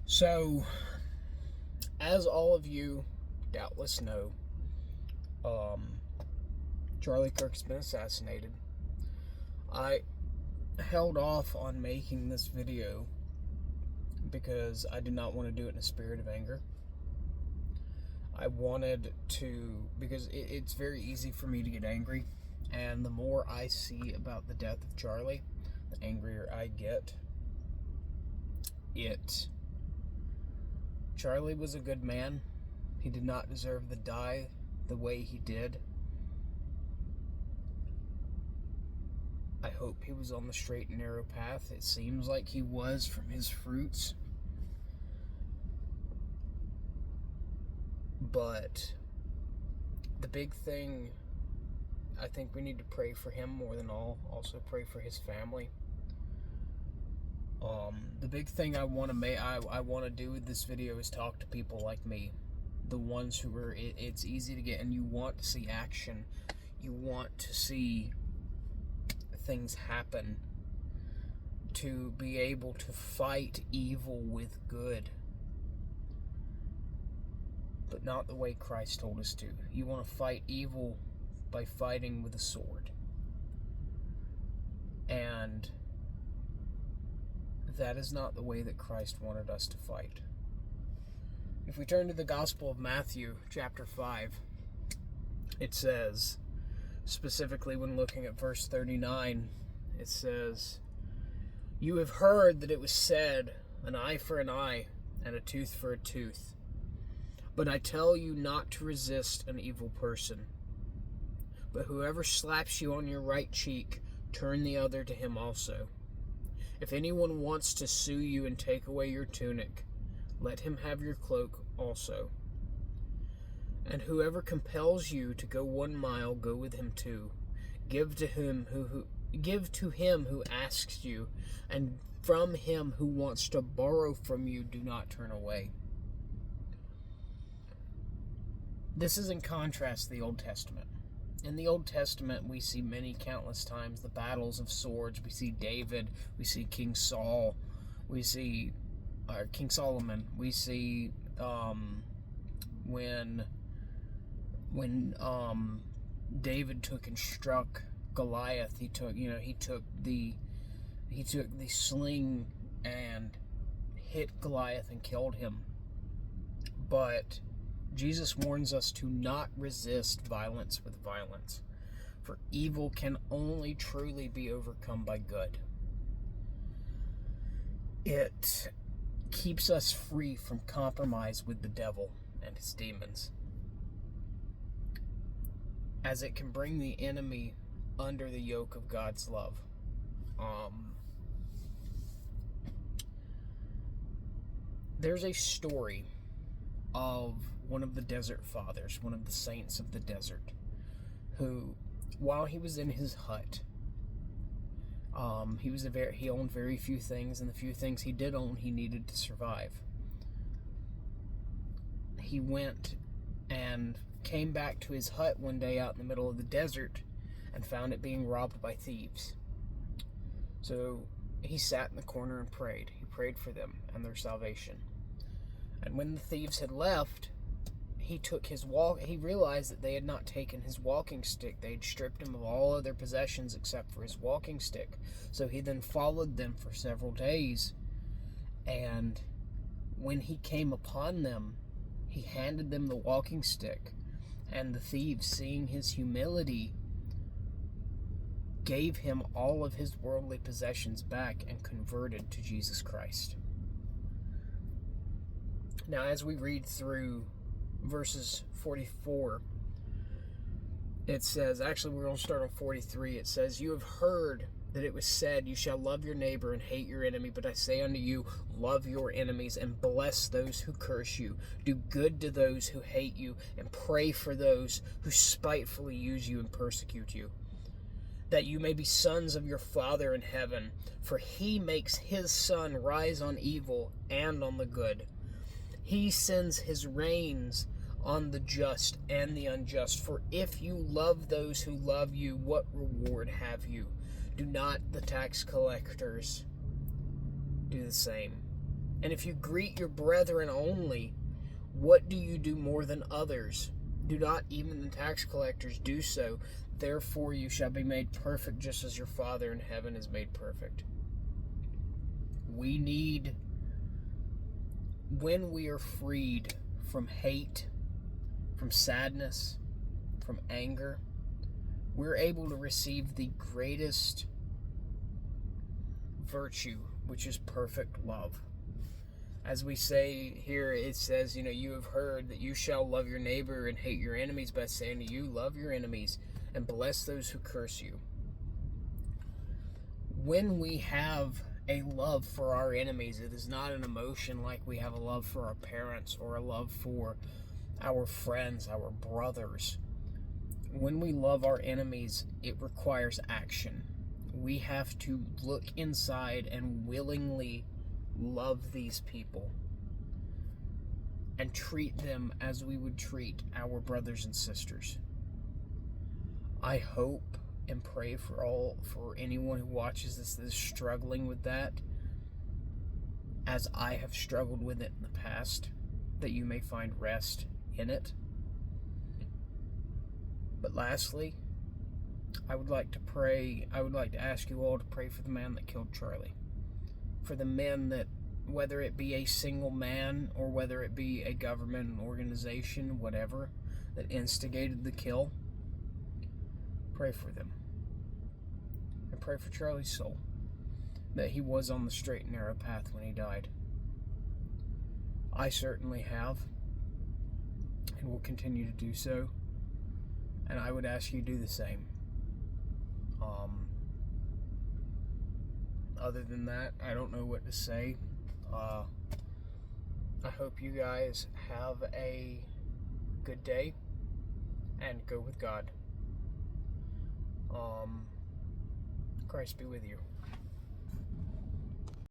So, as all of you doubtless know, um, Charlie Kirk's been assassinated. I held off on making this video because I did not want to do it in a spirit of anger. I wanted to, because it's very easy for me to get angry, and the more I see about the death of Charlie, the angrier I get. Charlie was a good man. He did not deserve to die the way he did. I hope he was on the straight and narrow path. It seems like he was from his fruits. But the big thing, I think we need to pray for him more than all. Also pray for his family. The big thing I want to do with this video is talk to people like me, the ones who are. It's easy to get, and you want to see action. You want to see things happen. To be able to fight evil with good, but not the way Christ told us to. You want to fight evil by fighting with a sword. And that is not the way that Christ wanted us to fight. If we turn to the Gospel of Matthew, chapter 5, it says, specifically when looking at verse 39, it says, "You have heard that it was said, an eye for an eye, and a tooth for a tooth. But I tell you not to resist an evil person. But whoever slaps you on your right cheek, turn the other to him also. If anyone wants to sue you and take away your tunic, let him have your cloak also. And whoever compels you to go 1 mile, go with him 2. Give to him who asks you, and from him who wants to borrow from you, do not turn away." This is in contrast to the Old Testament. In the Old Testament, we see many countless times the battles of swords. We see David, we see King Saul, we see King Solomon. We see when David took and struck Goliath, he took the sling and hit Goliath and killed him. But Jesus warns us to not resist violence with violence, for evil can only truly be overcome by good. It keeps us free from compromise with the devil and his demons, as it can bring the enemy under the yoke of God's love. There's a story of one of the desert fathers, one of the saints of the desert, who, while he was in his hut, he owned very few things, and the few things he did own, he needed to survive. He went and came back to his hut one day out in the middle of the desert and found it being robbed by thieves. So he sat in the corner and prayed. He prayed for them and their salvation. And when the thieves had left, he realized that they had not taken his walking stick. They had stripped him of all other possessions except for his walking stick. So he then followed them for several days, and when he came upon them, he handed them the walking stick, and the thieves, seeing his humility, gave him all of his worldly possessions back and converted to Jesus Christ. Now, as we read through verses 44, it says, actually we're going to start on 43. It says, "You have heard that it was said, you shall love your neighbor and hate your enemy. But I say unto you, love your enemies and bless those who curse you. Do good to those who hate you and pray for those who spitefully use you and persecute you, that you may be sons of your Father in heaven. For he makes his sun rise on evil and on the good. He sends his rains on the just and the unjust. For if you love those who love you, what reward have you? Do not the tax collectors do the same? And if you greet your brethren only, what do you do more than others? Do not even the tax collectors do so? Therefore you shall be made perfect just as your Father in heaven is made perfect. We need, when we are freed from hate, from sadness, from anger, we're able to receive the greatest virtue, which is perfect love. As we say here, it says, you have heard that you shall love your neighbor and hate your enemies, by saying to you, love your enemies and bless those who curse you. When we have a love for our enemies, it is not an emotion like we have a love for our parents or a love for our friends, our brothers. When we love our enemies, it requires action. We have to look inside and willingly love these people and treat them as we would treat our brothers and sisters. I hope and pray for anyone who watches this that is struggling with that, as I have struggled with it in the past, that you may find rest in it. But lastly, I would like to ask you all to pray for the man that killed Charlie. For the men that, whether it be a single man or whether it be a government, an organization, whatever, that instigated the kill, pray for them. And pray for Charlie's soul, that he was on the straight and narrow path when he died. I certainly have, and will continue to do so, and I would ask you to do the same. Other than that, I don't know what to say. I hope you guys have a good day and go with God. Christ be with you.